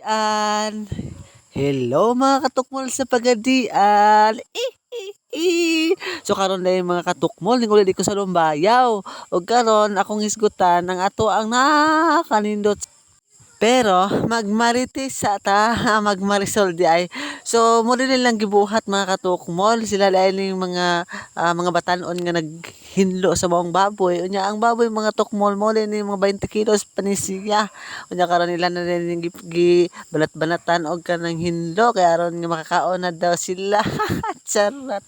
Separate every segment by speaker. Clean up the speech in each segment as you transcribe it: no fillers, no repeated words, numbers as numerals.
Speaker 1: pagadian. Hello mga katukmol sa pagadian. So karon na yung mga katukmol ning uli ko sa Lumbayaw. Og karon akong isgutan ang ato ang nakanindot pero magmarites sa ta, magmarisol di ay. So mo din nilang gibuhat mga katukmol, sila dahil yung mga batanon nga naghinlo sa maong baboy. Unya ang baboy mga tukmol mo din yung mga 20 kilos panisiya. Unya karon nila na din gi banat-banatan og kanang hinlo kaya aron nga makakaon na daw sila. Charot.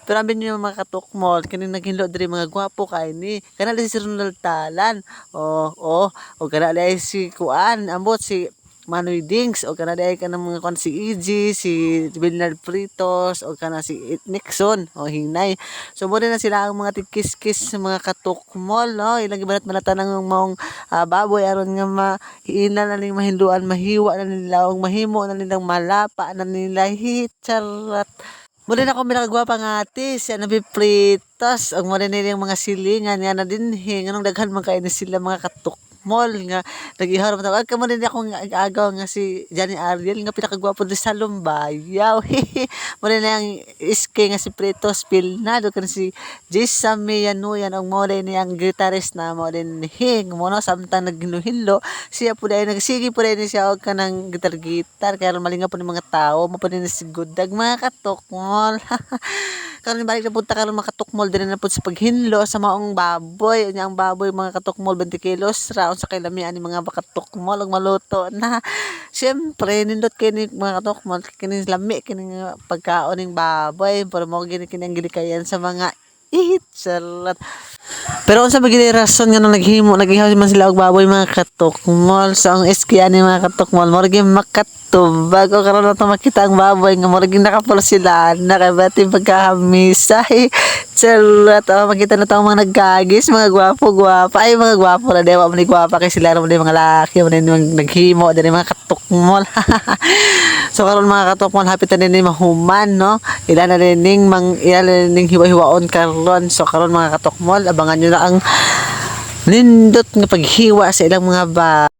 Speaker 1: Pero ambil niyo mga katukmol, kini naghinlo diri mga gwapo kay ni. Kana si Ronald Talan. O kana dai si Kuan, ambot si Manoy Dings o kana dai kana mga kon si EG, si Bernard Fritos o kana si Nixon o Hinay. So mo na sila ang mga tikis-kis sa mga katukmol no. Ilang gibanat manatan ang maong baboy aron nga mahiina na ning mahinduan, mahiwa na nila og mahimo na nilang malapa na nila hitcharat. Muli na ako minakagwapa nga ate, siya nabipritos. Ang muli na yung mga silingan, nga na din, anong daghan man kayo na sila mga katukmol, nga nag-iharap na. Agka muli na akong agaw nga si Johnny Ariel, nga pinakagwapo din sa Lumbayaw. Muli na yung iske nga si Pritos Pilnado, kan si Jisame Yanuyan, ang muli na yung guitarist na muli ni Hing, mo samtang naghinuhilo, siya po dahil nagsigi po dahil siya og kanang gitar-gitar, kaya malinga po ng mga tao, mo po din si Gudag, mga katukmol. Karon balik na punta karon mga katukmol din na pud sa paghinlo sa maong baboy. Unya ang baboy mga katukmol 20 kilos raon sa kilami ani mga katukmol og maluto na. Syempre nindot kini mga katukmol kini lami kini pagkaon ning baboy pero mo gini kini ang gilikayan sa mga salat. Pero unsa ba gini rason nga naghihaw man sila og baboy mga katukmol. So ang iski ani mga katukmol mo gyud makatubag o karon na makita ang baboy nga mo gyud nakapul sila nakabati pagkahamisa. Salat makita na taong mga nagkagis mga gwapo ay mga gwapo na dewa man ni gwapa kay sila man mga laki man naghimo diri mga katukmol. So karon mga katukmol hapit na din mahuman no. Ilan na ning hiwa-hiwaon karon. So karon mga katukmol abangan nyo na ang nindot nga paghiwa sa ilang mga